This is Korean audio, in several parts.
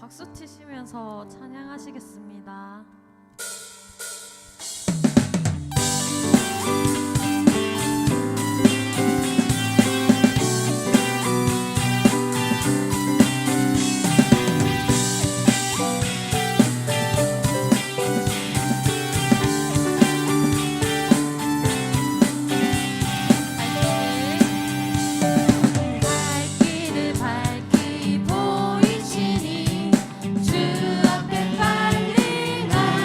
박수 치시면서 찬양하시겠습니다. 주 앞에 빨리 가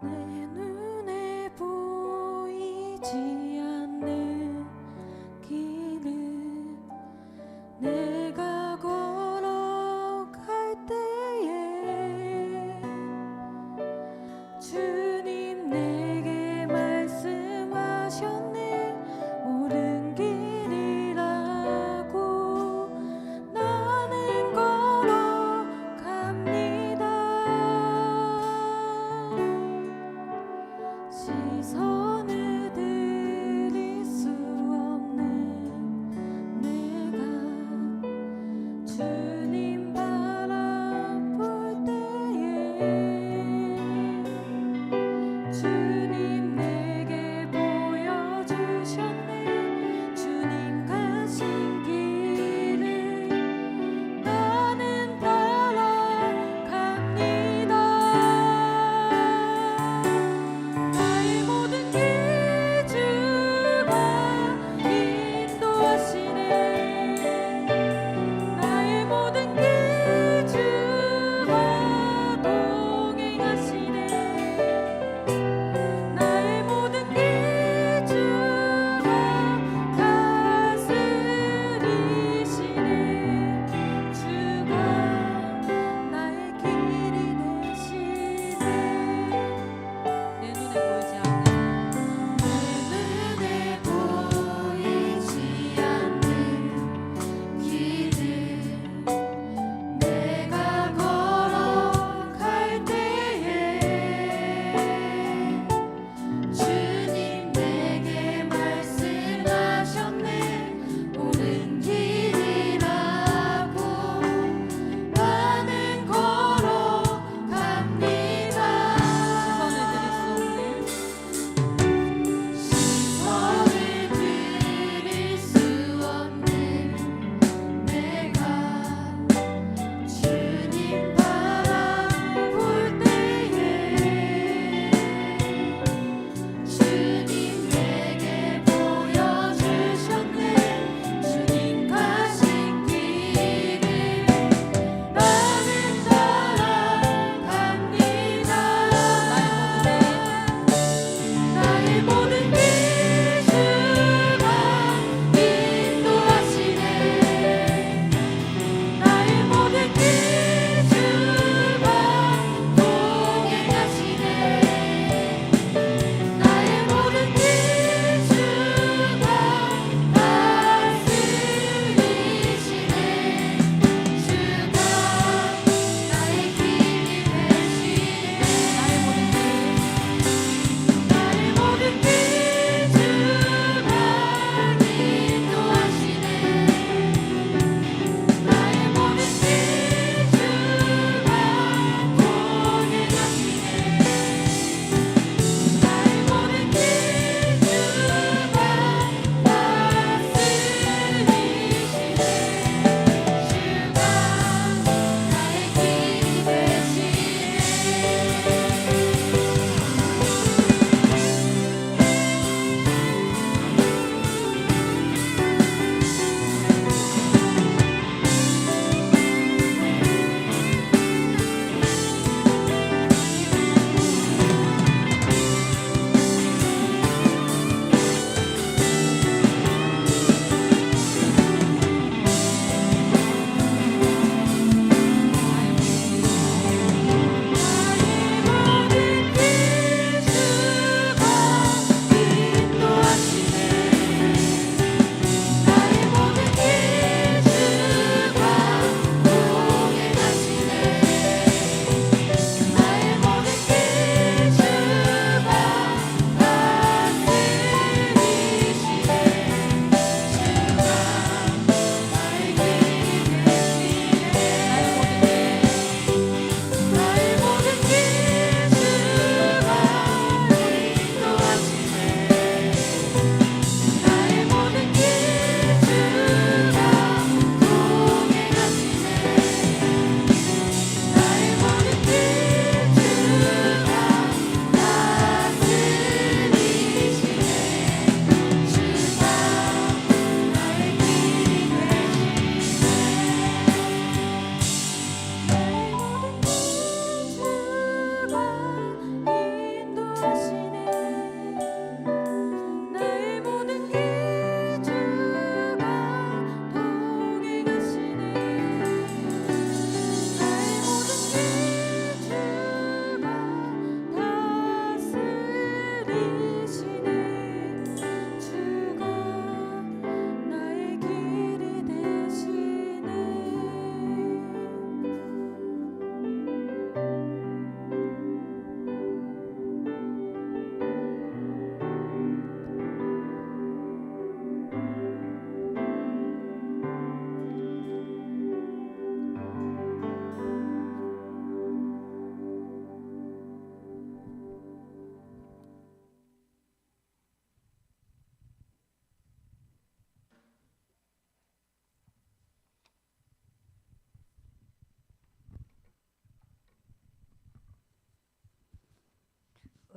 내 눈에 보이지 않는 길은 내가 걸어갈 때에 주님 내게 말씀하셨네. 옳은 길이라고 나는 걸어갑니다. 시선을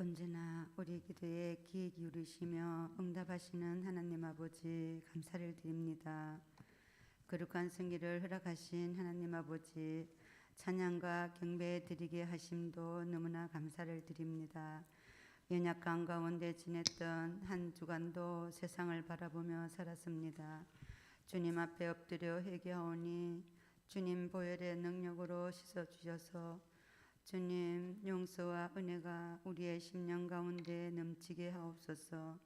언제나 우리 기도에 귀 기울이시며 응답하시는 하나님 아버지 감사를 드립니다. 거룩한 승리를 허락하신 하나님 아버지 찬양과 경배 드리게 하심도 너무나 감사를 드립니다. 연약한 가운데 지냈던 한 주간도 세상을 바라보며 살았습니다. 주님 앞에 엎드려 회개하오니 주님 보혈의 능력으로 씻어주셔서 주님 용서와 은혜가 우리의 심령 가운데 넘치게 하옵소서.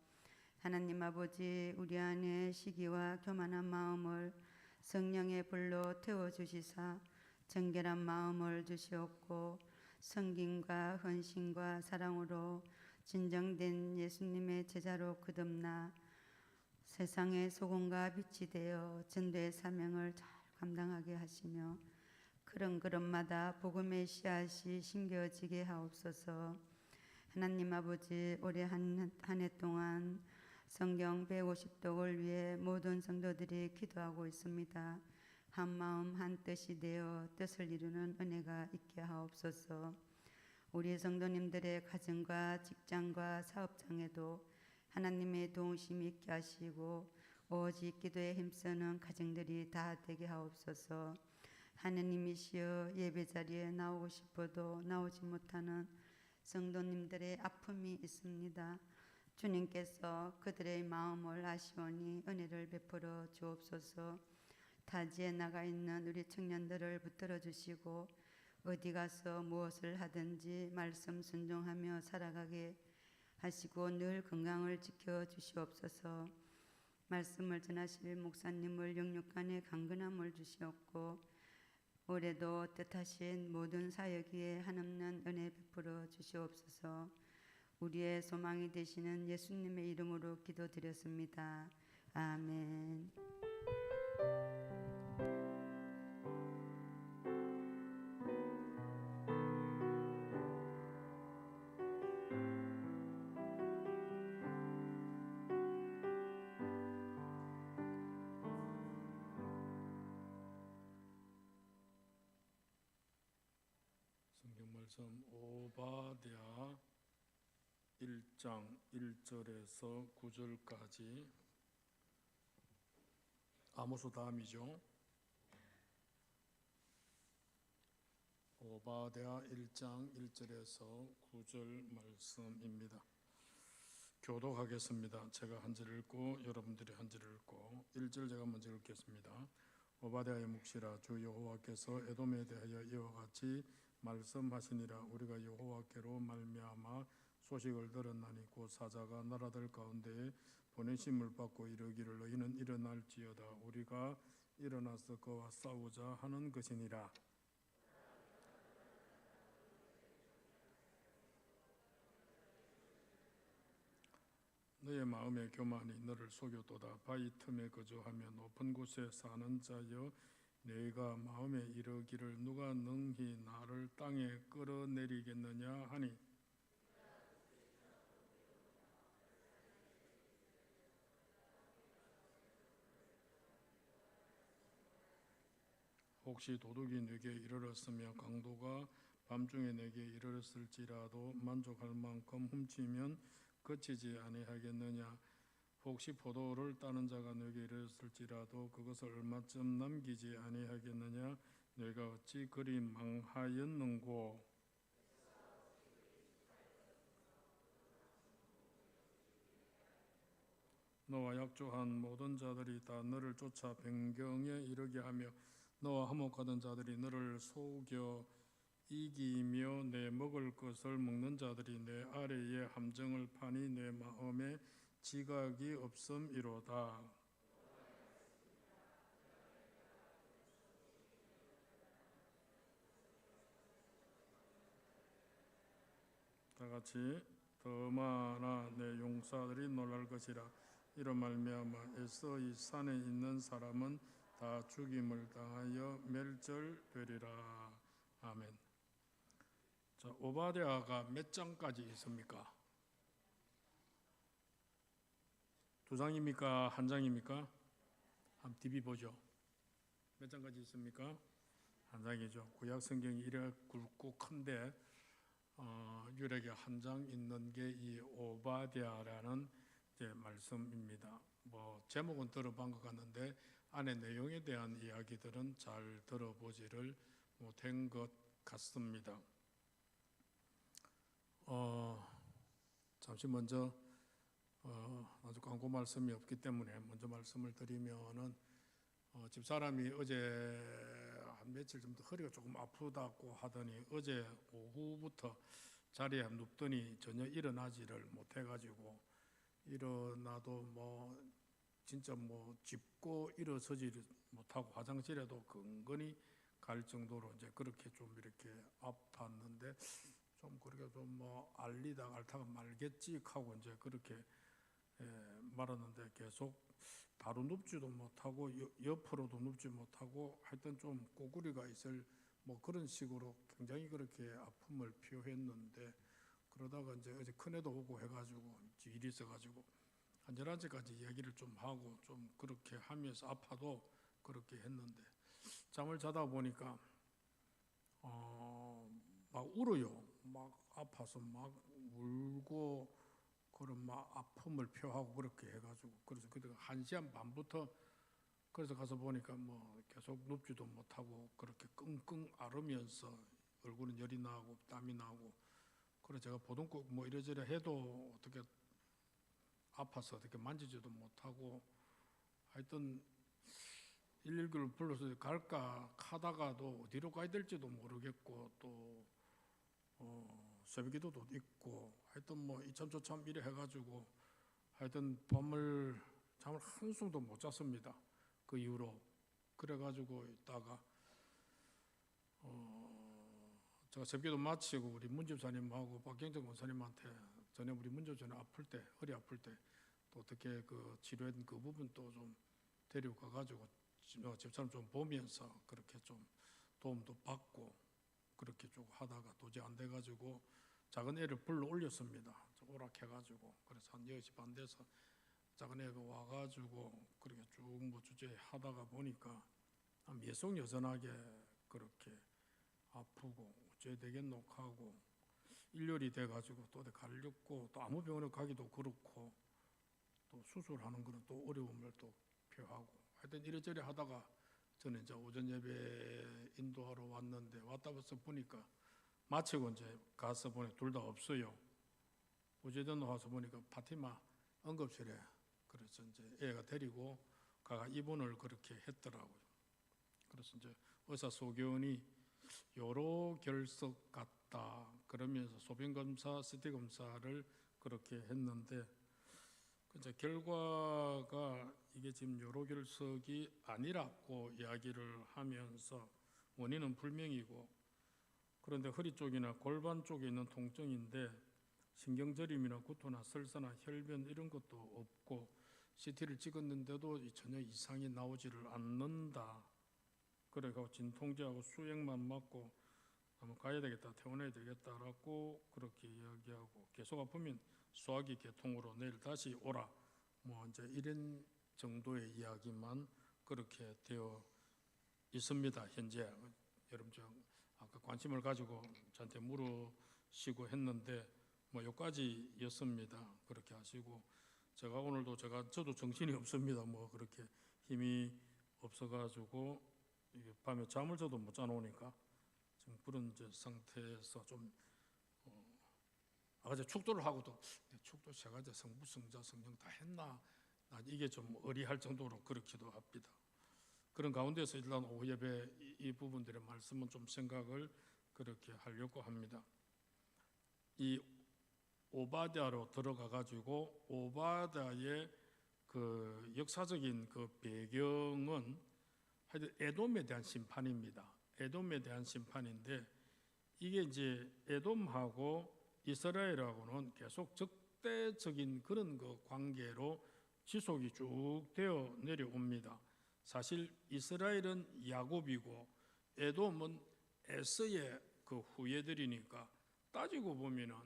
하나님 아버지 우리 안에 시기와 교만한 마음을 성령의 불로 태워주시사 정결한 마음을 주시옵고 성김과 헌신과 사랑으로 진정된 예수님의 제자로 거듭나 세상의 소금과 빛이 되어 전도의 사명을 잘 감당하게 하시며 걸음걸음마다 복음의 씨앗이 심겨지게 하옵소서. 하나님 아버지 올해 한 해 동안 성경 150독을 위해 모든 성도들이 기도하고 있습니다. 한 마음 한 뜻이 되어 뜻을 이루는 은혜가 있게 하옵소서. 우리 성도님들의 가정과 직장과 사업장에도 하나님의 도우심이 있게 하시고 오직 기도에 힘쓰는 가정들이 다 되게 하옵소서. 하느님이시여 예배 자리에 나오고 싶어도 나오지 못하는 성도님들의 아픔이 있습니다. 주님께서 그들의 마음을 아시오니 은혜를 베풀어 주옵소서. 타지에 나가 있는 우리 청년들을 붙들어 주시고 어디 가서 무엇을 하든지 말씀 순종하며 살아가게 하시고 늘 건강을 지켜 주시옵소서. 말씀을 전하실 목사님을 영육간에 강건함을 주시옵고 올해도 뜻하신 모든 사역 위에 한없는 은혜 베풀어 주시옵소서. 우리의 소망이 되시는 예수님의 이름으로 기도드렸습니다. 아멘. 성경 말씀 오바댜 1장 1절에서 9절까지 아모스 다음이죠. 오바댜 1장 1절에서 9절 말씀입니다. 교독하겠습니다. 제가 한 절 읽고 여러분들이 한 절 읽고 1절 제가 먼저 읽겠습니다. 오바댜의 묵시라. 주 여호와께서 에돔에 대하여 이와 같이 말씀하시니라. 우리가 여호와께로 말미암아 소식을 들었나니 곧 사자가 나라들 가운데에 보내심을 받고 이르기를 너희는 일어날지어다. 우리가 일어나서 그와 싸우자 하는 것이니라. 너의 마음의 교만이 너를 속였도다. 바위 틈에 거주하며 높은 곳에 사는 자여, 너희가 마음에 이르기를 누가 능히 나를 땅에 끌어내리겠느냐 하니, 혹시 도둑이 내게 이르렀으며 강도가 밤중에 내게 이르렀을지라도 만족할 만큼 훔치면 그치지 아니하겠느냐. 혹시 포도를 따는 자가 내게 이르렀을지라도 그것을 얼마쯤 남기지 아니하겠느냐. 내가 어찌 그리 망하였는고. 너와 약조한 모든 자들이 다 너를 쫓아 변경에 이르게 하며 너와 화목하던 자들이 너를 속여 이기며 내 먹을 것을 먹는 자들이 내 아래에 함정을 파니 내 마음에 지각이 없음이로다. 다 같이 더 많아 내 용사들이 놀랄 것이라. 이로 말미암아 애써 이 산에 있는 사람은 다 죽임을 당하여 멸절되리라. 아멘. 자, 오바댜가 몇 장까지 있습니까? 2장입니까? 1장입니까? 한번 TV 보죠. 몇 장까지 있습니까? 1장이죠. 구약 성경이 이래 굵고 큰데 유력에 한 장 있는 게 이 오바댜라는 이제 말씀입니다. 뭐 제목은 들어본 것 같는데 안에 내용에 대한 이야기들은 잘 들어보지를 못한 것 같습니다. 잠시 먼저 아주 광고 말씀이 없기 때문에 먼저 말씀을 드리면은 집사람이 어제 한 며칠 정도 허리가 조금 아프다고 하더니 어제 오후부터 자리에 눕더니 전혀 일어나지를 못해가지고 일어나도 뭐 진짜 뭐 짚고 일어서지를 못하고 화장실에도 근근히 갈 정도로 이제 그렇게 좀 이렇게 아팠는데 좀 그렇게 좀 뭐 알리다가 앓다가 말겠지 하고 이제 그렇게 말았는데 계속 바로 눕지도 못하고 옆으로도 눕지 못하고 하여튼 좀 꼬구리가 있을 뭐 그런 식으로 굉장히 그렇게 아픔을 표했는데 그러다가 이제 어제 큰애도 오고 해가지고 일이 있어가지고 한 11시까지 이야기를 좀 하고 좀 그렇게 하면서 아파도 그렇게 했는데 잠을 자다 보니까 막 울어요. 막 아파서 막 울고 그런 막 아픔을 표하고 그렇게 해가지고 그래서 그때 1시간 반부터 그래서 가서 보니까 뭐 계속 눕지도 못하고 그렇게 끙끙 앓으면서 얼굴은 열이 나고 땀이 나고 그래서 제가 보동국 뭐 이래저래 해도 어떻게 아파서 어떻게 만지지도 못하고 하여튼 119를 불러서 갈까 하다가도 어디로 가야 될지도 모르겠고 또 새벽기도도 있고 하여튼 뭐 이참저참 이래 해가지고 하여튼 잠을 한숨도 못 잤습니다. 그 이후로 그래가지고 있다가 제가 새벽기도 마치고 우리 문집사님하고 박경정 원사님한테 전에 우리 문집사님 아플 때 허리 아플 때 또 어떻게 그 치료한 그 부분 또 좀 데려가가지고 집사람 좀 보면서 그렇게 좀 도움도 받고 그렇게 쭉 하다가 도저히 안 돼가지고 작은 애를 불러 올렸습니다. 오락해가지고 그래서 한 10시 반 돼서 작은 애가 와가지고 그렇게 쭉 뭐 주제 하다가 보니까 예속 여전하게 그렇게 아프고 어째 되겠노 하고 일렬이 돼가지고 또 어디 가려고 또 아무 병원에 가기도 그렇고 또 수술하는 거는 또 어려움을 또 표하고 하여튼 이래저래 하다가 저는 이제 오전 예배 인도하러 왔는데 왔다 벌써 보니까 마치고 이제 가서 보니 둘 다 없어요. 어제전 와서 보니까 파티마 응급실에 그래서 이제 애가 데리고 가가 입원을 그렇게 했더라고요. 그래서 이제 의사 소견이 요로 결석 같다 그러면서 소변 검사, CT 검사를 그렇게 했는데 이제 결과가 이게 지금 요로 결석이 아니라고 이야기를 하면서 원인은 불명이고 그런데 허리 쪽이나 골반 쪽에 있는 통증인데 신경저림이나 구토나 설사나 혈변 이런 것도 없고 CT를 찍었는데도 전혀 이상이 나오지를 않는다. 그래서 진통제하고 수액만 맞고 한번 가야 되겠다, 퇴원해야 되겠다라고 그렇게 이야기하고 계속 아프면 소화기 개통으로 내일 다시 오라. 뭐 이제 이런 정도의 이야기만 그렇게 되어 있습니다. 현재 여러분 아까 관심을 가지고 저한테 물으시고 했는데 뭐 여기까지였습니다. 그렇게 하시고 제가 오늘도 저도 정신이 없습니다. 뭐 그렇게 힘이 없어가지고 밤에 잠을 저도 못 자놓으니까 지금 그런 이제 상태에서 좀 아까 축도를 하고도 축도 제가 이제 성부 성자 성령 다 했나 이게 좀 의리할 정도로 그렇기도 합니다. 그런 가운데서 일단 오후 예배 이 부분들의 말씀은 좀 생각을 그렇게 하려고 합니다. 이 오바댜로 들어가 가지고 오바댜의 그 역사적인 그 배경은 하여튼 에돔에 대한 심판입니다. 에돔에 대한 심판인데 이게 이제 에돔하고 이스라엘하고는 계속 적대적인 그런 그 관계로 지속이 쭉 되어 내려옵니다. 사실 이스라엘은 야곱이고 에돔은 에서의 그 후예들이니까 따지고 보면은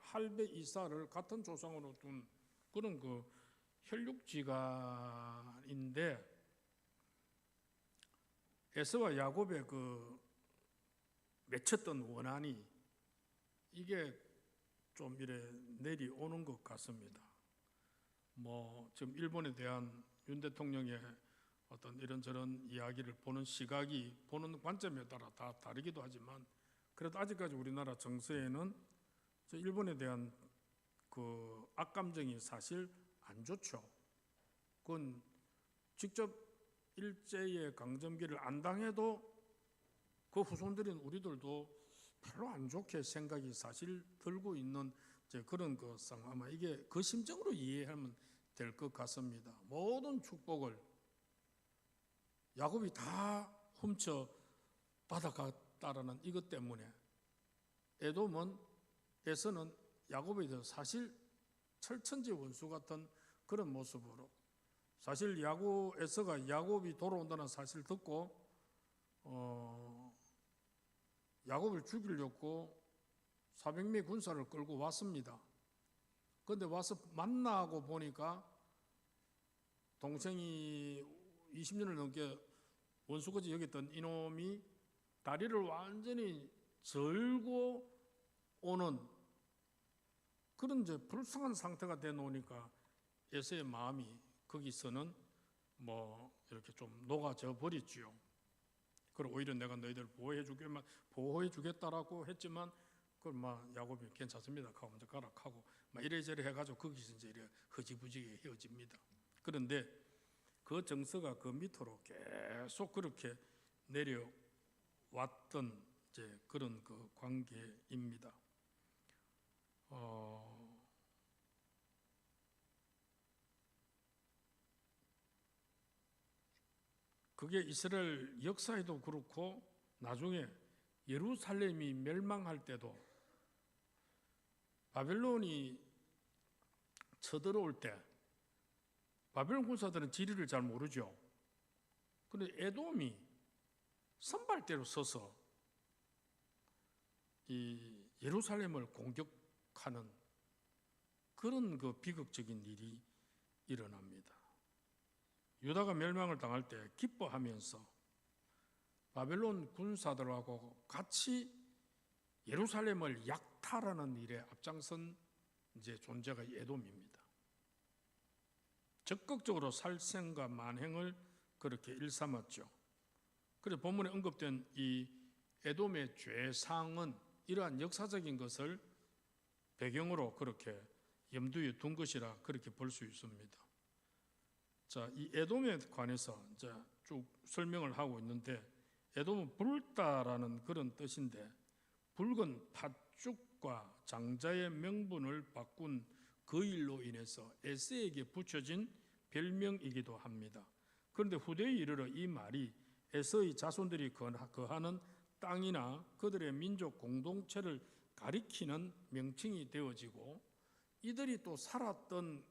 할배 이사를 같은 조상으로 둔 그런 그 혈육지간인데 에서와 야곱의 그 맺혔던 원한이 이게 좀 이래 내려오는 것 같습니다. 뭐 지금 일본에 대한 윤 대통령의 어떤 이런저런 이야기를 보는 시각이 보는 관점에 따라 다 다르기도 하지만 그래도 아직까지 우리나라 정서에는 저 일본에 대한 그 악감정이 사실 안 좋죠. 그건 직접 일제의 강점기를 안 당해도 그 후손들인 우리들도 별로 안 좋게 생각이 사실 들고 있는 이제 그런 것상 아마 이게 그 심정으로 이해하면 될 것 같습니다. 모든 축복을 야곱이 다 훔쳐 받아갔다라는 이것 때문에 에돔은 에서는 야곱에 대해서 사실 철천지 원수 같은 그런 모습으로 사실 에서가 야곱이 돌아온다는 사실을 듣고 야곱을 죽이려고 400명의 군사를 끌고 왔습니다. 그런데 와서 만나고 보니까 동생이 20년을 넘게 원수같이 여겼던 이놈이 다리를 완전히 절고 오는 그런 이제 불쌍한 상태가 돼 놓으니까 에서의 마음이 거기서는 뭐 이렇게 좀 녹아져 버렸지요. 그리고 오히려 내가 너희들 보호해 주겠다라고 했지만 그걸 막 야곱이 괜찮습니다 하고 먼저 가라 하고 막 이래저래 해가지고 거기서 이제 이래 허지부지게 헤어집니다. 그런데 그 정서가 그 밑으로 계속 그렇게 내려왔던 이제 그런 그 관계입니다. 그게 이스라엘 역사에도 그렇고 나중에 예루살렘이 멸망할 때도 바벨론이 쳐들어올 때 바벨론 군사들은 지리를 잘 모르죠. 그런데 에돔이 선발대로 서서 이 예루살렘을 공격하는 그런 그 비극적인 일이 일어납니다. 유다가 멸망을 당할 때 기뻐하면서 바벨론 군사들하고 같이 예루살렘을 약탈하는 일에 앞장선 이제 존재가 에돔입니다. 적극적으로 살생과 만행을 그렇게 일삼았죠. 그래서 본문에 언급된 이 에돔의 죄상은 이러한 역사적인 것을 배경으로 그렇게 염두에 둔 것이라 그렇게 볼 수 있습니다. 자, 이 에돔에 관해서 이제 쭉 설명을 하고 있는데 에돔은 붉다라는 그런 뜻인데 붉은 팥죽과 장자의 명분을 바꾼 그 일로 인해서 에서에게 붙여진 별명이기도 합니다. 그런데 후대에 이르러 이 말이 에서의 자손들이 거하는 땅이나 그들의 민족 공동체를 가리키는 명칭이 되어지고 이들이 또 살았던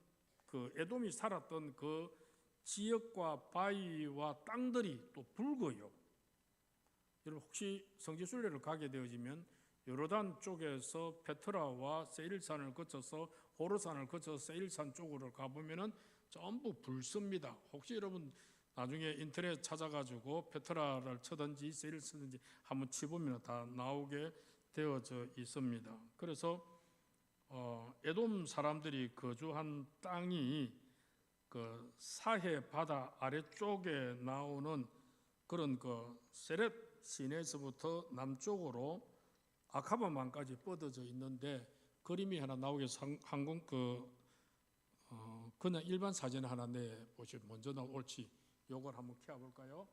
그 에돔이 살았던 그 지역과 바위와 땅들이 또 붉어요. 여러분 혹시 성지순례를 가게 되어지면 요르단 쪽에서 페트라와 세일산을 거쳐서 호르산을 거쳐서 세일산 쪽으로 가보면은 전부 붉습니다. 혹시 여러분 나중에 인터넷 찾아가지고 페트라를 쳐든지 세일산든지 한번 치보면 다 나오게 되어져 있습니다. 그래서 에돔 사람들이 거주한 땅이 그 사해 바다 아래쪽에 나오는 그런 그 세렛 시내에서부터 남쪽으로 아카바만까지 뻗어져 있는데 그림이 하나 나오게 항공 그냥 일반 사진 하나 내 보시면 먼저 나올지 요걸 한번 켜볼까요?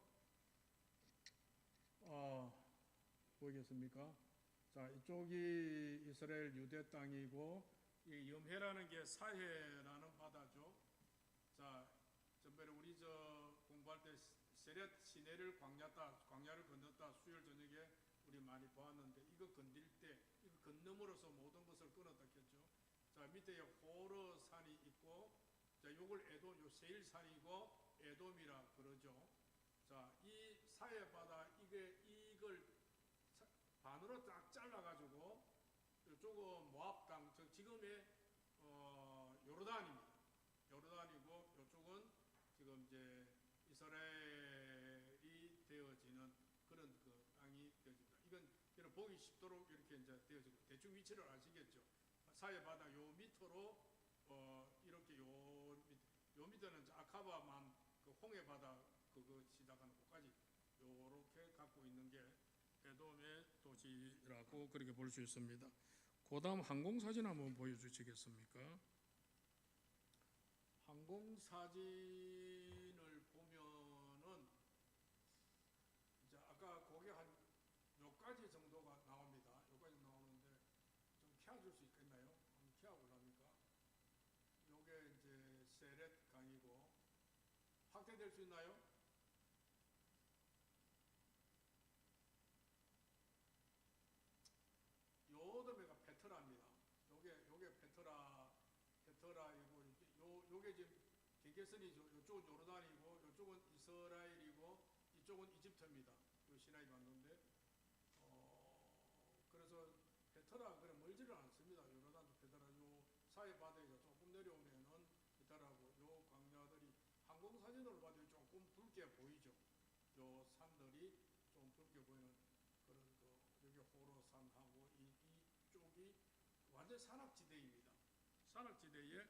보이겠습니까? 자, 이쪽이 이스라엘 유대 땅이고 이 염해라는 게 사해라는 바다죠. 자, 전번에 우리 공부할 때 세렛 시내를 광야를 건넜다 수요일 저녁에 우리 많이 보았는데 이거 건들 때 이거 건너므로서 모든 것을 끊었다 했죠. 자, 밑에 호르산이 있고 자, 요걸 에돔 요 세일산이고 에돔이라 그러죠. 자, 이 사해 바다 이걸 반으로 딱 잘라가지고 이쪽은 모압 땅, 지금의 요르단입니다. 요르단이고 이쪽은 지금 이제 이스라엘이 되어지는 그런 그 땅이 되어집니다. 이건 여러분 보기 쉽도록 이렇게 이제 되어지고 대충 위치를 아시겠죠? 사해 바다 요 밑으로 이렇게 요 밑에는 이제 아카바만 그 홍해 바다 그거 시작하는 곳까지 요렇게 갖고 있는 게 에돔의 도시라고 그렇게 볼 수 있습니다. 그다음 항공 사진 한번 보여주시겠습니까? 항공 사진을 보면은 이제 아까 거기 한 요까지 정도가 나옵니다. 요까지 나오는데 좀 켜줄 수 있겠나요? 한번 켜보랍니까? 요게 이제 세렛 강이고 확대될 수 있나요? 요 도메가 페트라입니다. 요게 페트라이고 요게 지금 경계선이 요쪽은 요르단이고 요쪽은 이스라엘이고 이쪽은 이집트입니다. 요 시나이 반도인데 그래서 페트라 그래 멀지를 않습니다. 요르단도 페트라 요 사해 바다에서 조금 내려오면은 페트라고 요 광야들이 항공 사진으로 봐도 조금 붉게 보이죠. 요 산들이 좀 붉게 보이는 그런 여기 호로산하고 이쪽이 완전 산악지대입니다. 산악지대에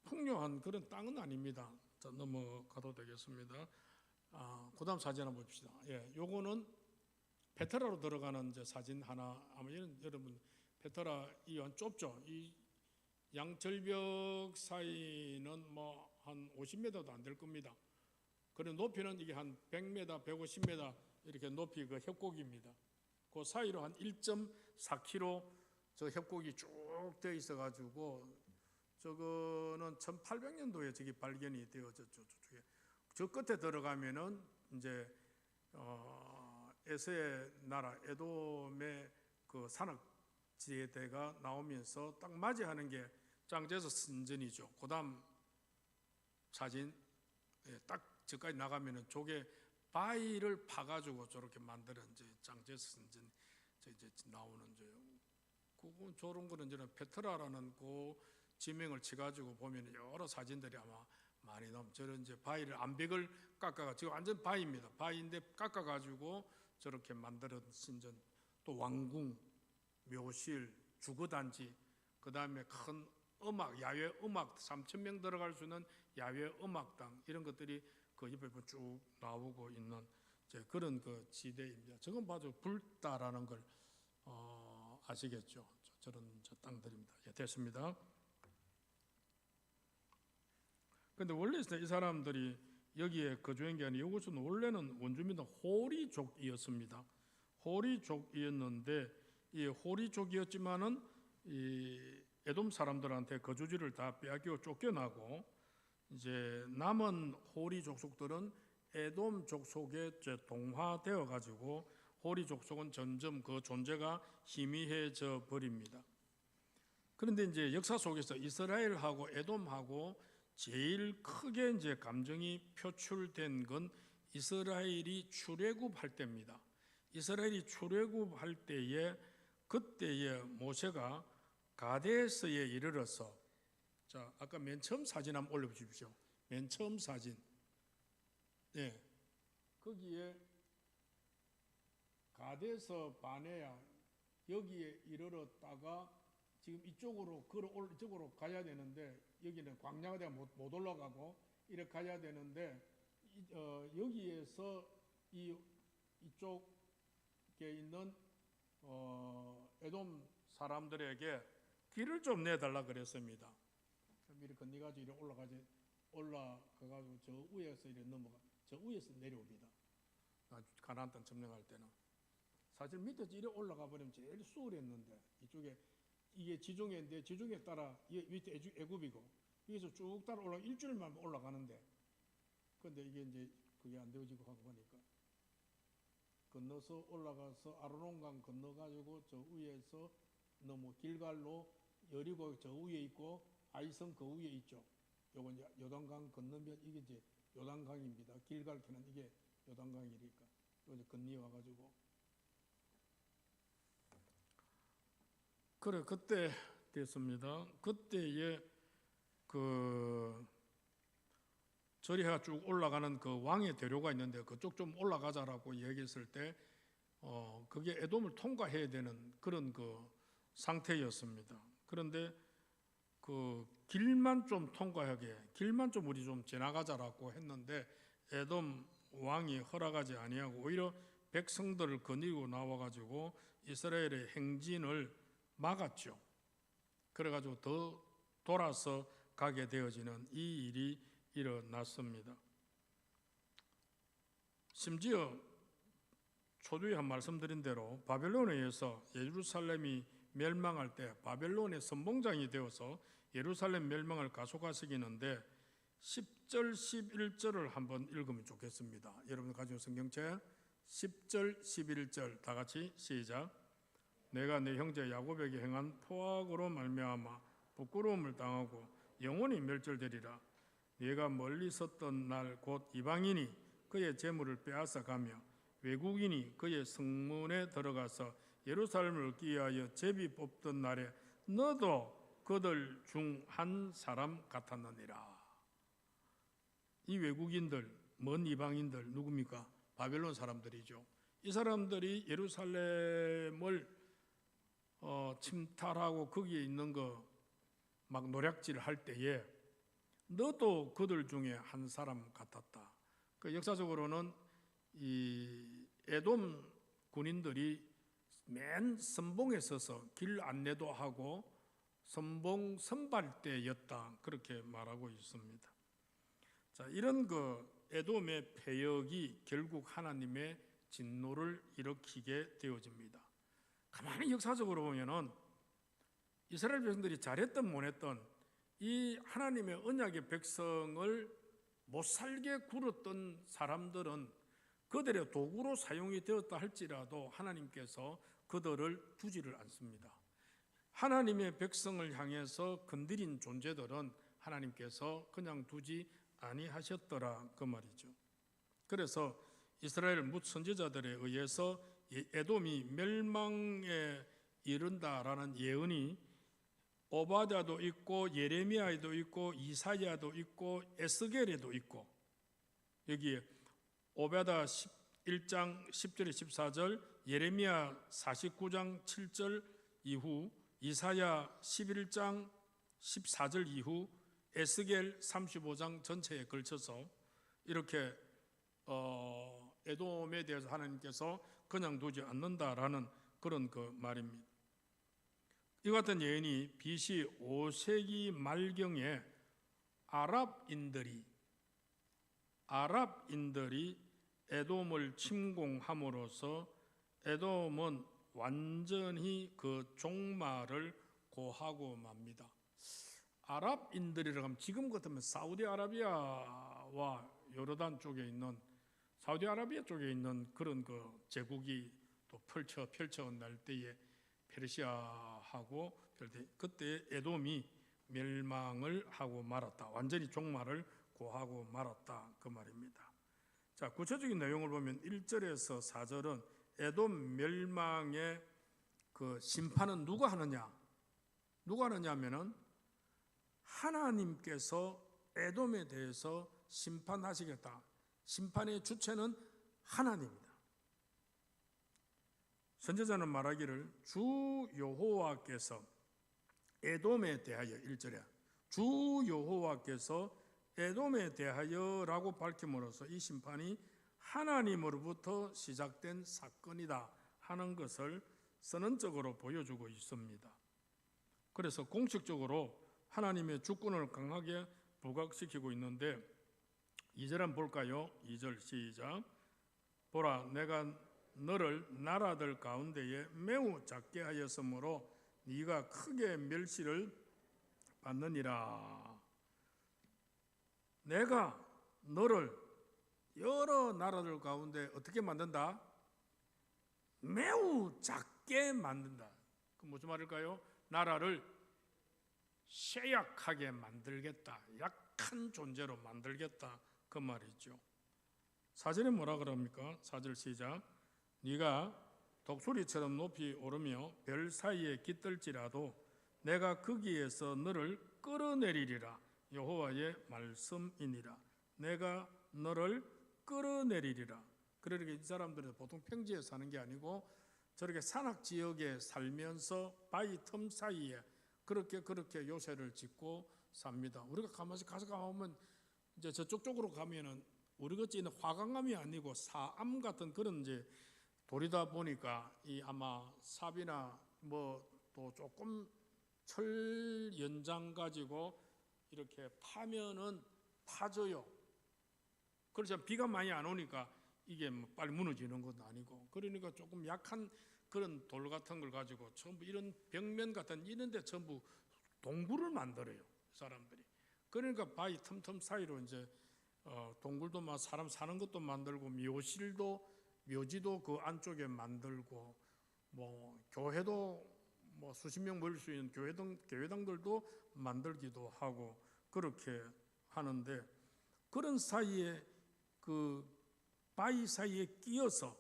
풍요한 그런 땅은 아닙니다. 자, 넘어가도 되겠습니다. 그다음 사진 한번 봅시다. 예, 요거는 페트라로 들어가는 이제 사진 하나. 아마 여러분 페트라 이 한 좁죠. 이 양절벽 사이는 뭐 한 50m도 안 될 겁니다. 그리고 높이는 이게 한 100m, 150m 이렇게 높이 그 협곡입니다. 그 사이로 한 1.4km 저 협곡이 쭉 되어 있어가지고 저거는 1800년도에 저기 발견이 되어졌죠. 저 끝에 들어가면은 이제 에서의 나라 에돔의 그 산악지대가 나오면서 딱 맞이하는 게 짱제스 선전이죠. 그다음 사진 딱 저까지 나가면은 저게 바위를 파가지고 저렇게 만드는 이제 짱제스 선전 이제 나오는 그건 저런 거는 이제 페트라라는 그 지명을 치가지고 보면 여러 사진들이 아마 많이 나오면 저런 이제 바위를 암벽을 깎아가 지금 완전 바위입니다. 바위인데 깎아가지고 저렇게 만드는 신전 또 왕궁, 묘실, 주거단지 그 다음에 큰 음악, 야외 음악 3,000명 들어갈 수 있는 야외 음악당 이런 것들이 그 옆에 쭉 나오고 있는 이제 그런 그 지대입니다. 저건 봐도 불다라는 걸 아시겠죠? 저런 저 땅들입니다. 예, 됐습니다. 근데 원래 이 사람들이 여기에 거주한 게 아니라 이곳은 원래는 원주민은 호리족이었습니다. 호리족이었는데 이 호리족이었지만은 이 에돔 사람들한테 거주지를 다 빼앗기고 쫓겨나고 이제 남은 호리 족속들은 에돔 족속에 동화되어 가지고 호리 족속은 점점 그 존재가 희미해져 버립니다. 그런데 이제 역사 속에서 이스라엘하고 에돔하고 제일 크게 이제 감정이 표출된 건 이스라엘이 출애굽할 때입니다. 이스라엘이 출애굽할 때에 그때에 모세가 가데스에 이르러서 자 아까 맨 처음 사진 한번 올려주십시오. 맨 처음 사진. 네, 거기에 가데스 바네아 여기에 이르렀다가 지금 이쪽으로 이쪽으로 가야 되는데 여기는 광야가 되어 못 올라가고 이렇게 가야 되는데 여기에서 이쪽에 있는 에돔 사람들에게 길을 좀 내달라 그랬습니다. 이렇게 건너가지고 이렇게 올라가가지고 저 위에서 이렇게 저 위에서 내려옵니다. 가나안 땅 점령할 때는 사실 밑에서 이렇게 올라가 버리면 제일 수월했는데 이쪽에 이게 지중해인데 지중해 따라 밑에 애굽이고 여기서 쭉 따라 일주일만 올라가는데 근데 이게 이제 그게 안 되어지고 하고 보니까 건너서 올라가서 아르논강 건너가지고 저 위에서 너무 길갈로 여리고 저 위에 있고 아이성 그 위에 있죠. 요건 이제 요단강 건너면 이게 이제 요단강입니다. 길갈키는 이게 요단강이니까 요 이제 건너와가지고 그래 그때 됐습니다. 그때에 저리가 쭉 올라가는 그 왕의 대로가 있는데 그쪽 좀 올라가자라고 얘기했을 때 그게 에돔을 통과해야 되는 그런 그 상태였습니다. 그런데 그 길만 좀 통과하게, 길만 좀 우리 좀 지나가자라고 했는데 에돔 왕이 허락하지 아니하고 오히려 백성들을 거느리고 나와가지고 이스라엘의 행진을 막았죠. 그래가지고 더 돌아서 가게 되어지는 이 일이 일어났습니다. 심지어 초두에 한 말씀드린 대로 바벨론에 의해서 예루살렘이 멸망할 때 바벨론의 선봉장이 되어서 예루살렘 멸망을 가속화시키는데 10절 11절을 한번 읽으면 좋겠습니다. 여러분 가지고 성경책 10절 11절 다 같이 시작. 내가 내 형제 야곱에게 행한 포악으로 말미암아 부끄러움을 당하고 영원히 멸절되리라. 네가 멀리 섰던 날 곧 이방인이 그의 재물을 빼앗아 가며 외국인이 그의 성문에 들어가서 예루살렘을 얻기 위하여 제비 뽑던 날에 너도 그들 중 한 사람 같았느니라. 이 외국인들, 먼 이방인들 누굽니까? 바벨론 사람들이죠. 이 사람들이 예루살렘을 침탈하고 거기에 있는 거 막 노략질을 할 때에 너도 그들 중에 한 사람 같았다. 그 역사적으로는 이 에돔 군인들이 맨 선봉에 서서 길 안내도 하고 선봉 선발대였다, 그렇게 말하고 있습니다. 자, 이런 그 에돔의 패역이 결국 하나님의 진노를 일으키게 되어집니다. 가만히 역사적으로 보면은 이스라엘 백성들이 잘했던 못했던 이 하나님의 언약의 백성을 못살게 굴었던 사람들은 그들의 도구로 사용이 되었다 할지라도 하나님께서 그들을 두지를 않습니다. 하나님의 백성을 향해서 건드린 존재들은 하나님께서 그냥 두지 아니하셨더라, 그 말이죠. 그래서 이스라엘 뭇 선지자들에 의해서 에돔이 멸망에 이른다라는 예언이 오바댜도 있고 예레미야에도 있고 이사야도 있고 에스겔에도 있고, 여기에 오바댜 1장 10절에 14절, 예레미야 49장 7절 이후, 이사야 11장 14절 이후, 에스겔 35장 전체에 걸쳐서 이렇게 에돔에 대해서 하나님께서 그냥 두지 않는다라는 그런 그 말입니다. 이 같은 예언이 BC 5세기 말경에 아랍인들이 에돔을 침공함으로써 에돔은 완전히 그 종말을 고하고 맙니다. 아랍인들이라고 하면 지금 같으면 사우디아라비아와 요르단 쪽에 있는, 사우디아라비아 쪽에 있는 그런 그 제국이 또 펼쳐 날 때에 페르시아하고 그때 에돔이 멸망을 하고 말았다. 완전히 종말을 고하고 말았다, 그 말입니다. 자, 구체적인 내용을 보면 1절에서 4절은 에돔 멸망의 그 심판은 누가 하느냐 하면은 하나님께서 에돔에 대해서 심판하시겠다. 심판의 주체는 하나님입니다. 선지자는 말하기를 주 여호와께서 에돔에 대하여, 1절에 주 여호와께서 에돔에 대하여라고 밝힘으로써 이 심판이 하나님으로부터 시작된 사건이다 하는 것을 선언적으로 보여주고 있습니다. 그래서 공식적으로 하나님의 주권을 강하게 부각시키고 있는데 2절 한번 볼까요? 2절 시작. 보라, 내가 너를 나라들 가운데에 매우 작게 하였으므로 네가 크게 멸시를 받느니라. 내가 너를 여러 나라들 가운데 어떻게 만든다? 매우 작게 만든다. 그 무슨 말일까요? 나라를 쇠약하게 만들겠다, 약한 존재로 만들겠다, 그 말이죠. 4절에 뭐라 그럽니까? 4절 시작. 네가 독수리처럼 높이 오르며 별 사이에 깃들지라도 내가 거기에서 너를 끌어내리리라. 여호와의 말씀이니라. 내가 너를 끌어내리리라. 그러니까 이 사람들은 보통 평지에 사는 게 아니고 저렇게 산악 지역에 살면서 바위 틈 사이에 그렇게 요새를 짓고 삽니다. 우리가 가만히 가서 가보면 이제 저쪽 쪽으로 가면은 우리 같이 있는 화강암이 아니고 사암 같은 그런 이제 돌이다 보니까 이 아마 삽이나 뭐 또 조금 철 연장 가지고 이렇게 파면은 파져요. 그래서 비가 많이 안 오니까 이게 뭐 빨리 무너지는 것도 아니고, 그러니까 조금 약한 그런 돌 같은 걸 가지고 전부 이런 벽면 같은 이런 데 전부 동굴을 만들어요, 사람들이. 그러니까 바위 틈틈 사이로 이제 동굴도 막 사람 사는 것도 만들고 묘지도 그 안쪽에 만들고 뭐 교회도 뭐 수십 명 모일 수 있는 교회당들도 만들기도 하고 그렇게 하는데, 그런 사이에 그 바위 사이에 끼어서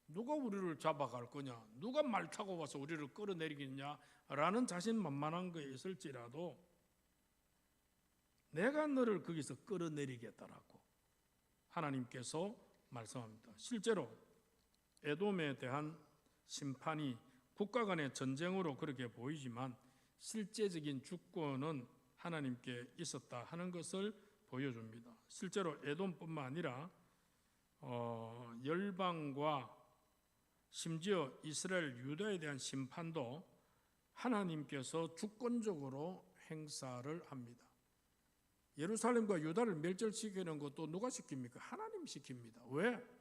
누가 우리를 잡아갈 거냐, 누가 말 타고 와서 우리를 끌어내리겠냐라는 자신만만한 거에 있을지라도 내가 너를 거기서 끌어내리겠다라고 하나님께서 말씀합니다. 실제로 에돔에 대한 심판이 국가 간의 전쟁으로 그렇게 보이지만 실제적인 주권은 하나님께 있었다 하는 것을 보여줍니다. 실제로 에돔뿐만 아니라 열방과 심지어 이스라엘 유다에 대한 심판도 하나님께서 주권적으로 행사를 합니다. 예루살렘과 유다를 멸절시키는 것도 누가 시킵니까? 하나님 시킵니다. 왜?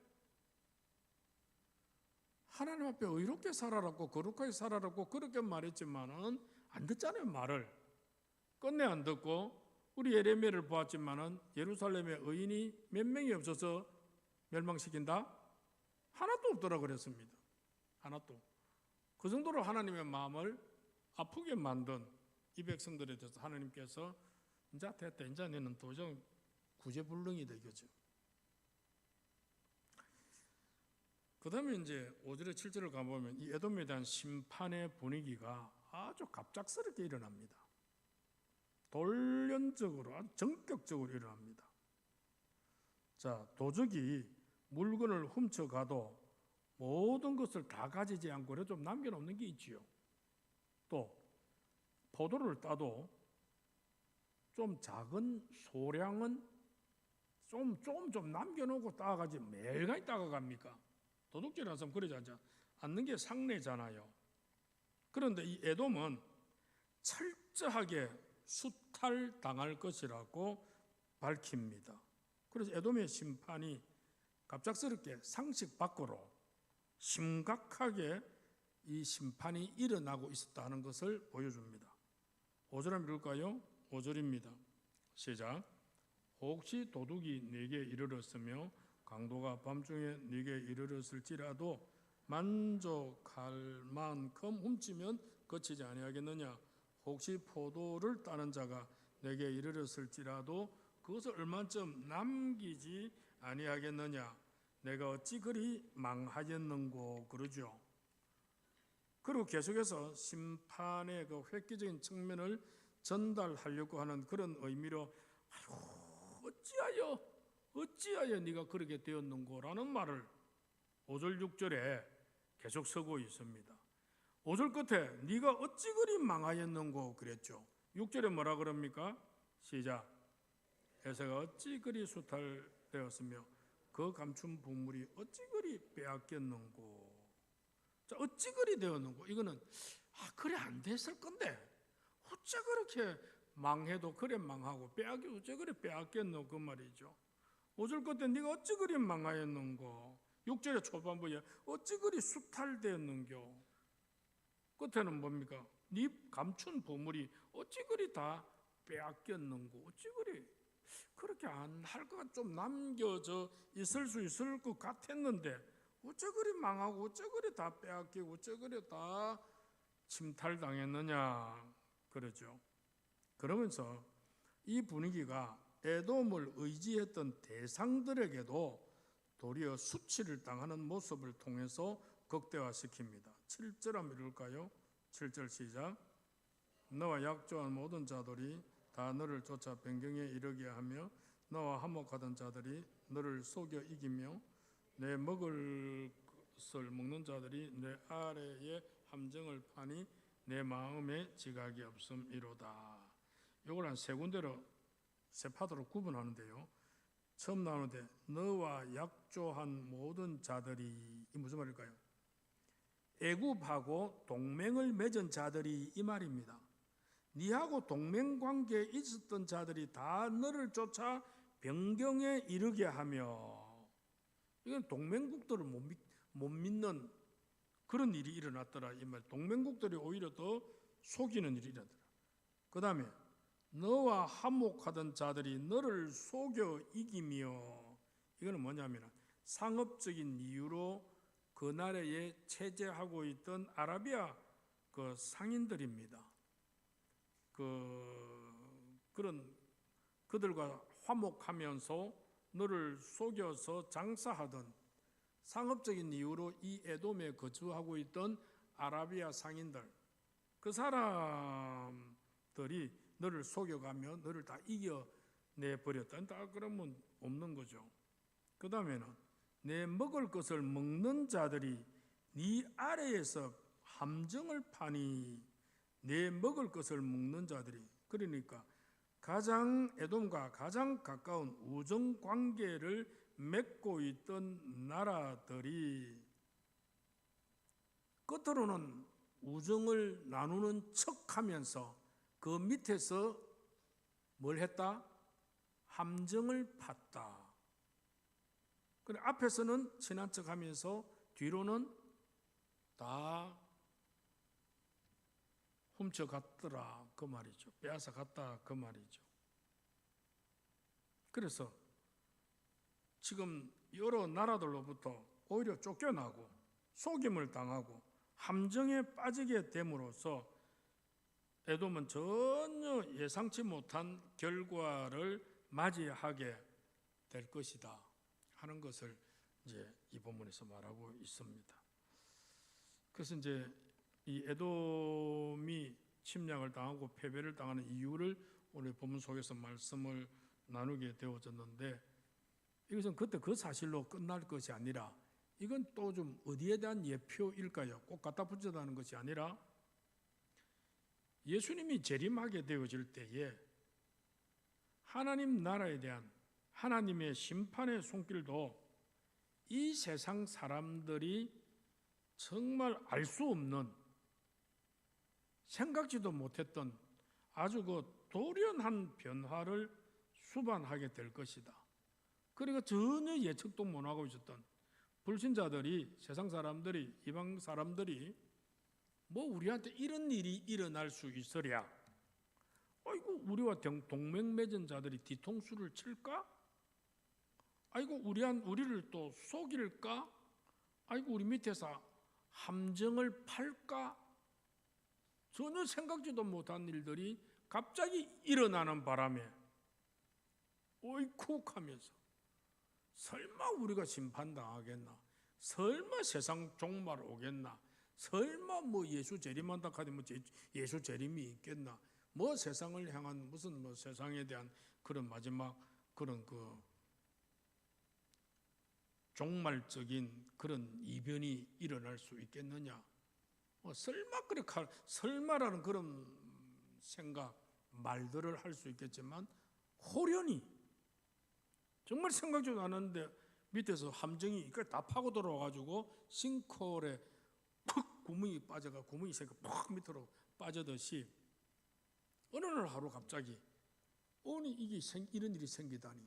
하나님 앞에 의롭게 살아라고 거룩하게 살아라고 그렇게 말했지만은 안 듣잖아요. 말을 끝내 안 듣고, 우리 예레미야를 보았지만은 예루살렘에 의인이 몇 명이 없어서 멸망시킨다? 하나도 없더라 그랬습니다. 하나도. 그 정도로 하나님의 마음을 아프게 만든 이 백성들에 대해서 하나님께서 이제 됐다, 이제 너는 도저히 구제불능이다 이거죠. 그 다음에 이제 5절에 7절을 가보면 이 에돔에 대한 심판의 분위기가 아주 갑작스럽게 일어납니다. 돌연적으로 아주 전격적으로 일어납니다. 자, 도적이 물건을 훔쳐가도 모든 것을 다 가지지 않고 좀 남겨놓는 게 있지요. 또 포도를 따도 좀 작은 소량은 좀 남겨놓고 따가지 매일같이 따가갑니까? 도둑질하는 사람 그러지 않는 게 상례잖아요. 그런데 이 에돔은 철저하게 수탈당할 것이라고 밝힙니다. 그래서 에돔의 심판이 갑작스럽게 상식 밖으로 심각하게 이 심판이 일어나고 있었다는 것을 보여줍니다. 5절 한번 읽을까요? 5절입니다. 시작. 혹시 도둑이 네게 이르렀으며 강도가 밤중에 네게 이르렀을지라도 만족할 만큼 훔치면 거치지 아니하겠느냐? 혹시 포도를 따는 자가 네게 이르렀을지라도 그것을 얼마쯤 남기지 아니하겠느냐? 내가 어찌 그리 망하였는고, 그러죠. 그리고 계속해서 심판의 그 획기적인 측면을 전달하려고 하는 그런 의미로 어찌하여 네가 그렇게 되었는고라는 말을 5절 6절에 계속 쓰고 있습니다. 5절 끝에 네가 어찌 그리 망하였는고 그랬죠. 6절에 뭐라 그럽니까? 시작. 에서가 어찌 그리 수탈되었으며 그 감춘 보물이 어찌 그리 빼앗겼는고. 자, 어찌 그리 되었는고, 이거는 그래 안 됐을 건데 어째 그렇게 망해도 그래 망하고 빼앗기 어째 그래 빼앗겼노 그 말이죠. 5절 끝에 네가 어찌 그리 망하였는고, 6절의 초반부에 어찌 그리 수탈되었는고, 끝에는 뭡니까? 네 감춘 보물이 어찌 그리 다 빼앗겼는고, 어찌 그리 그렇게 안 할 것 좀 남겨져 있을 수 있을 것 같았는데 어째 그리 망하고 어째 그리 다 빼앗기고 어째 그리 다 침탈당했느냐 그러죠. 그러면서 이 분위기가 에돔을 의지했던 대상들에게도 도리어 수치를 당하는 모습을 통해서 극대화시킵니다. 7절 한번 읽을까요? 7절 시작. 너와 약조한 모든 자들이 다 너를 쫓아 변경에 이르게 하며 너와 화목하던 자들이 너를 속여 이기며 내 먹을 것을 먹는 자들이 내 아래에 함정을 파니 내 마음에 지각이 없음이로다. 이걸 한 세 군데로 세 파도로 구분하는데요. 처음 나오는데 너와 약조한 모든 자들이, 이 무슨 말일까요? 애굽하고 동맹을 맺은 자들이 이 말입니다. 니하고 동맹 관계에 있었던 자들이 다 너를 쫓아 변경에 이르게 하며, 이건 동맹국들을 못 믿는 그런 일이 일어났더라 이 말. 동맹국들이 오히려 더 속이는 일이 일어났더라. 그 다음에 너와 한목하던 자들이 너를 속여 이기며, 이거는 뭐냐면 상업적인 이유로 그 나라에 체제하고 있던 아라비아 그 상인들입니다. 그런 그들과 화목하면서 너를 속여서 장사하던, 상업적인 이유로 이 에돔에 거주하고 있던 아라비아 상인들, 그 사람들이 너를 속여가며 너를 다 이겨내 버렸다. 다 그러면 없는 거죠. 그 다음에는 내 먹을 것을 먹는 자들이 네 아래에서 함정을 파니, 내 먹을 것을 먹는 자들이, 그러니까 에돔과 가장 가까운 우정 관계를 맺고 있던 나라들이 끝으로는 우정을 나누는 척하면서 그 밑에서 뭘 했다? 함정을 팠다. 그래, 앞에서는 친한 척하면서 뒤로는 다 훔쳐갔더라 그 말이죠. 빼앗아 갔다 그 말이죠. 그래서 지금 여러 나라들로부터 오히려 쫓겨나고 속임을 당하고 함정에 빠지게 됨으로써 에돔은 전혀 예상치 못한 결과를 맞이하게 될 것이다 하는 것을 이제 이 본문에서 말하고 있습니다. 그래서 이제 이 에돔이 침략을 당하고 패배를 당하는 이유를 오늘 본문 속에서 말씀을 나누게 되어졌는데, 이것은 그때 그 사실로 끝날 것이 아니라, 이건 또 좀 어디에 대한 예표일까요? 꼭 갖다 붙여다는 것이 아니라 예수님이 재림하게 되어질 때에 하나님 나라에 대한 하나님의 심판의 손길도 이 세상 사람들이 정말 알 수 없는, 생각지도 못했던 아주 그 돌연한 변화를 수반하게 될 것이다. 그리고 전혀 예측도 못하고 있었던 불신자들이, 세상 사람들이, 이방 사람들이 뭐 우리한테 이런 일이 일어날 수 있으랴, 아이고 우리와 동맹 맺은 자들이 뒤통수를 칠까? 아이고 우리를 또 속일까? 아이고 우리 밑에서 함정을 팔까? 전혀 생각지도 못한 일들이 갑자기 일어나는 바람에 어이쿡 하면서 설마 우리가 심판당하겠나? 설마 세상 종말 오겠나? 설마 뭐 예수 재림한다 하더니 뭐 예수 재림이 있겠나? 뭐 세상을 향한 무슨 뭐 세상에 대한 그런 마지막 그런 그 종말적인 그런 이변이 일어날 수 있겠느냐? 설마라는 그런 생각, 말들을 할 수 있겠지만 호련히 정말 생각지도 않았는데 밑에서 함정이 다 파고 들어와가지고 싱크홀에 푹 구멍이 새가 푹 밑으로 빠지듯이 어느 날 하루 갑자기 이게 이런 일이 생기다니,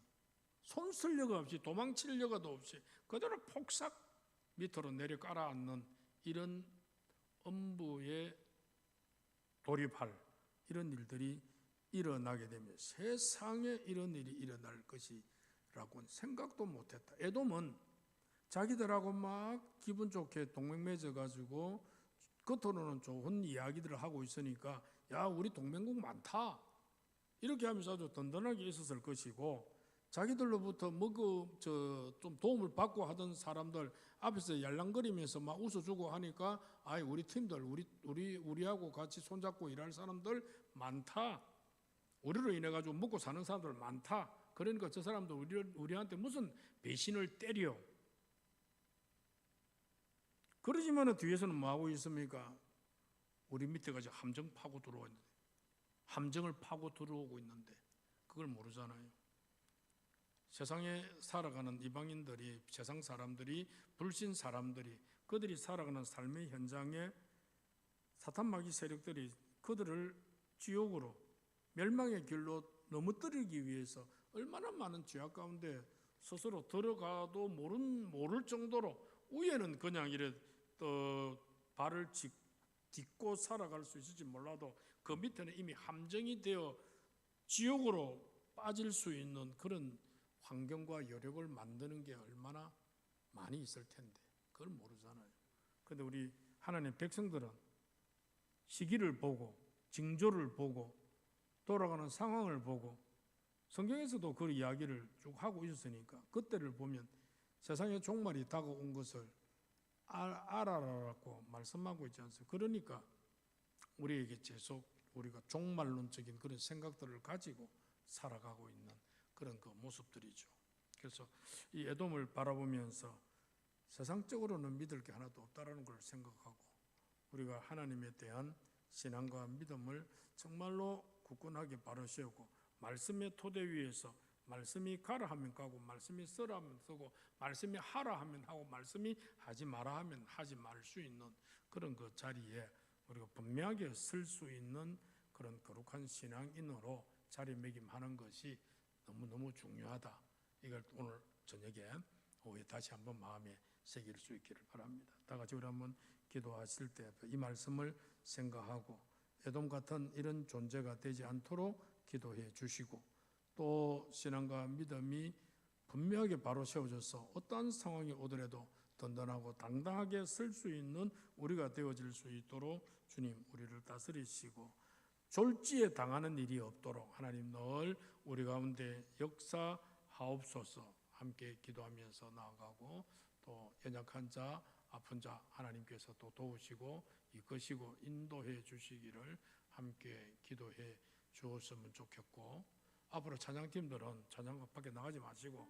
손 쓸 여가 없이 도망칠 여가도 없이 그대로 폭삭 밑으로 내려 깔아앉는 이런 엄부에 돌입할 이런 일들이 일어나게 되면 세상에 이런 일이 일어날 것이라고는 생각도 못했다. 에돔은 자기들하고 막 기분 좋게 동맹 맺어가지고 겉으로는 좋은 이야기들을 하고 있으니까 야 우리 동맹국 많다 이렇게 하면서 아주 든든하게 있었을 것이고, 자기들로부터 좀 도움을 받고 하던 사람들 앞에서 yar랑거리면서 막 웃어주고 하니까 아이 우리 팀들 우리하고 같이 손잡고 일할 사람들 많다, 우리로 인해 가지고 먹고 사는 사람들 많다. 그러니까 저 사람도 우리한테 무슨 배신을 때려 그러지만 뒤에서는 뭐하고 있습니까? 우리 밑에까지 함정 파고 들어오고 있는데, 함정을 파고 들어오고 있는데 그걸 모르잖아요. 세상에 살아가는 이방인들이, 세상 사람들이, 불신 사람들이, 그들이 살아가는 삶의 현장에 사탄 마귀 세력들이 그들을 지옥으로, 멸망의 길로 넘어뜨리기 위해서 얼마나 많은 죄악 가운데 스스로 들어가도 모를 정도로, 위에는 그냥 이래 발을 딛고 살아갈 수 있을지 몰라도 그 밑에는 이미 함정이 되어 지옥으로 빠질 수 있는 그런 환경과 여력을 만드는 게 얼마나 많이 있을 텐데 그걸 모르잖아요. 그런데 우리 하나님 백성들은 시기를 보고, 징조를 보고, 돌아가는 상황을 보고, 성경에서도 그 이야기를 쭉 하고 있었으니까 그때를 보면 세상의 종말이 다가온 것을 알아라라고 말씀하고 있지 않습니까? 그러니까 우리에게 계속 우리가 종말론적인 그런 생각들을 가지고 살아가고 있는 그런 그 모습들이죠. 그래서 이 에돔을 바라보면서 세상적으로는 믿을 게 하나도 없다라는 걸 생각하고, 우리가 하나님에 대한 신앙과 믿음을 정말로 굳건하게 바로 세우고, 말씀의 토대 위에서 말씀이 가라 하면 가고, 말씀이 쓰라 하면 쓰고, 말씀이 하라 하면 하고, 말씀이 하지 마라 하면 하지 말 수 있는 그런 그 자리에 우리가 분명하게 설 수 있는 그런 거룩한 신앙인으로 자리매김하는 것이 너무너무 중요하다. 이걸 오늘 저녁에 오후에 다시 한번 마음에 새길 수 있기를 바랍니다. 다 같이 우리 한번 기도하실 때 이 말씀을 생각하고 에돔 같은 이런 존재가 되지 않도록 기도해 주시고, 또 신앙과 믿음이 분명하게 바로 세워져서 어떠한 상황이 오더라도 든든하고 당당하게 설 수 있는 우리가 되어질 수 있도록 주님 우리를 다스리시고, 졸지에 당하는 일이 없도록 하나님 늘 우리 가운데 역사하옵소서. 함께 기도하면서 나아가고, 또 연약한 자, 아픈 자 하나님께서 또 도우시고 이끄시고 인도해 주시기를 함께 기도해 주었으면 좋겠고, 앞으로 찬양팀들은 찬양 밖에 나가지 마시고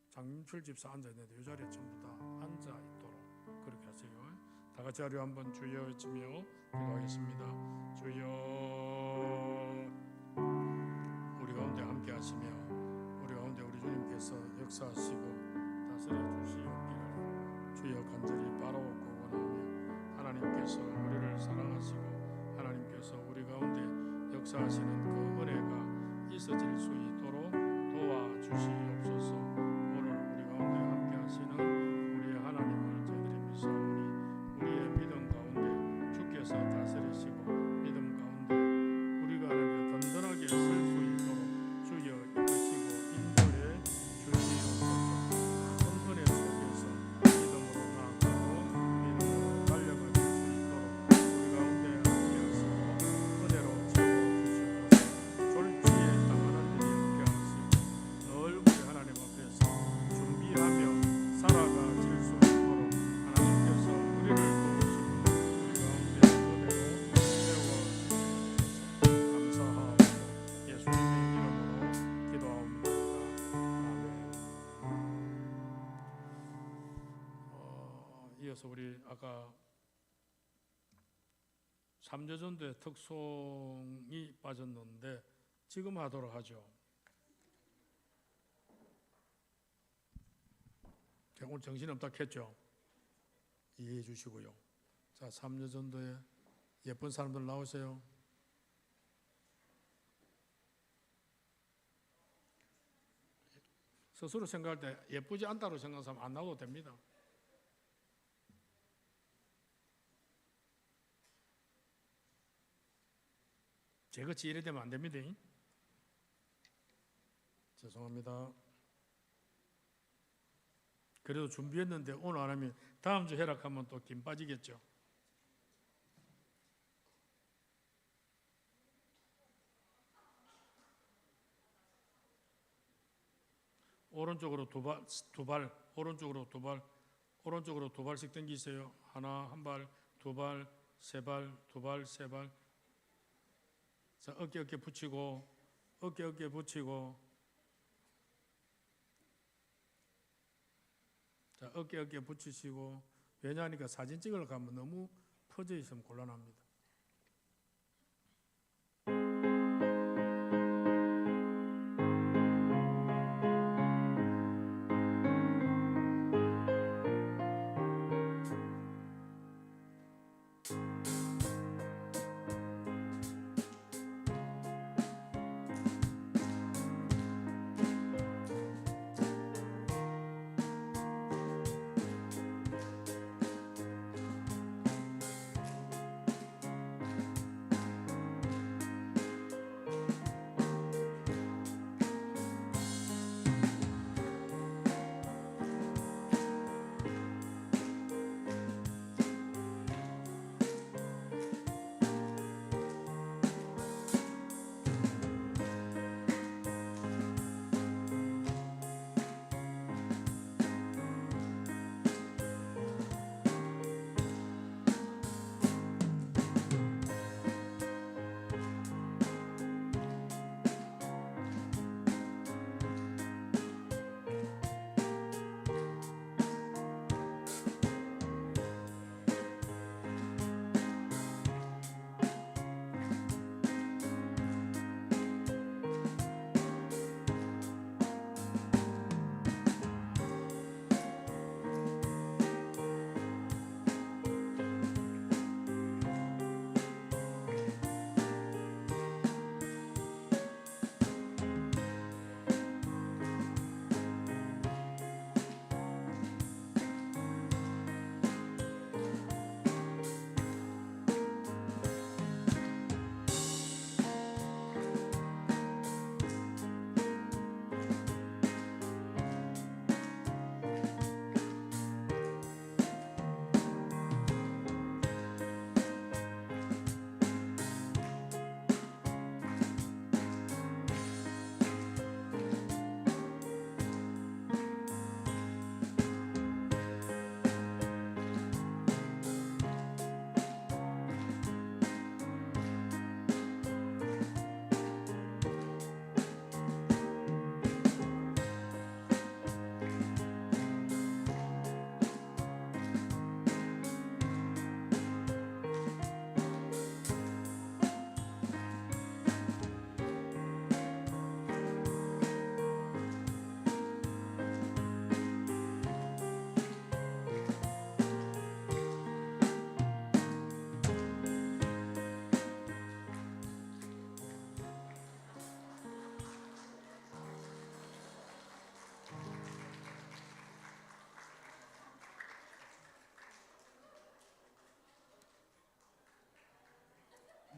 장민철 집사 앉아 있는데 이 자리에 전부 다 앉아 있도록 그렇게 하세요. 다 같이 하루 한번 주여 외치며 기도하겠습니다. 주여, 우리 가운데 함께 하시며 우리 가운데 우리 주님께서 역사하시고 다스려 주시옵기를 주여 간절히 바라옵고 원하며, 하나님께서 우리를 사랑하시고 하나님께서 우리 가운데 역사하시는 그 은혜가 있어질 수 있도록 도와주시옵소서. 오늘 우리 가운데 함께 하시는 우리의 하나님을 저희들이 믿사오니 우리의 믿음 가운데 주께서 다스리시고 믿음 가운데 우리가 든든하게 설 수 있도록 주여 이끄시고 인도해 주시옵소서. 큰 은혜 속에서 믿음으로 나아가고 믿음으로 달려갈 수 있도록 우리 가운데 함께 하시고 은혜로 채워주시옵소서. 졸지에 당하는 일이 없게 하시고 늘 우리 하나님 앞에서 준비하며 살아가질 수 있도록 하나님께서 우리를 도우시고 우리 가운데 은혜로 세워주시옵소서. 감사하고 예수님의 이름으로 기도합니다. 아멘. 이어서 우리 아까 3저전도에 특송이 빠졌는데 지금 하도록 하죠. 제가 오늘 정신없다 했죠. 이해해 주시고요. 자, 3저전도에 예쁜 사람들 나오세요. 스스로 생각할 때 예쁘지 않다고 생각하는 사람 안 나와도 됩니다. 제같이 이래 되면 안 됩니다. 죄송합니다. 그래도 준비했는데 오늘 안 하면 다음 주 해락하면 또 김 빠지겠죠. 오른쪽으로 두 발, 오른쪽으로 두 발, 오른쪽으로 두 발씩 당기세요. 하나, 한 발, 두 발, 세 발, 두 발, 세 발. 자, 어깨 붙이고, 어깨 붙이고. 자, 어깨 붙이시고, 왜냐하니까 사진 찍으러 가면 너무 퍼져 있으면 곤란합니다.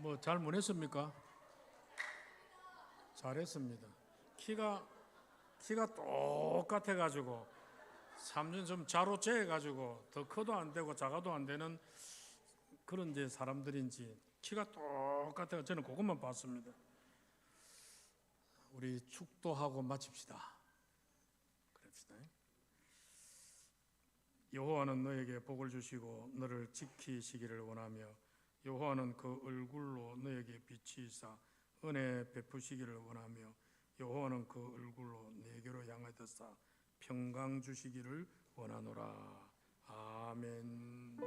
뭐 잘 못했습니까? 잘했습니다. 키가 똑같아 가지고 삼년 좀 자로재 가지고 더 커도 안 되고 작아도 안 되는 그런 이제 사람들인지 키가 똑같아. 저는 그것만 봤습니다. 우리 축도하고 마칩시다. 그럽시다. 여호와는 너에게 복을 주시고 너를 지키시기를 원하며 여호와는 그 얼굴로 너에게 비치사 은혜 베푸시기를 원하며 여호와는 그 얼굴로 내게로 향하여서 평강 주시기를 원하노라. 아멘.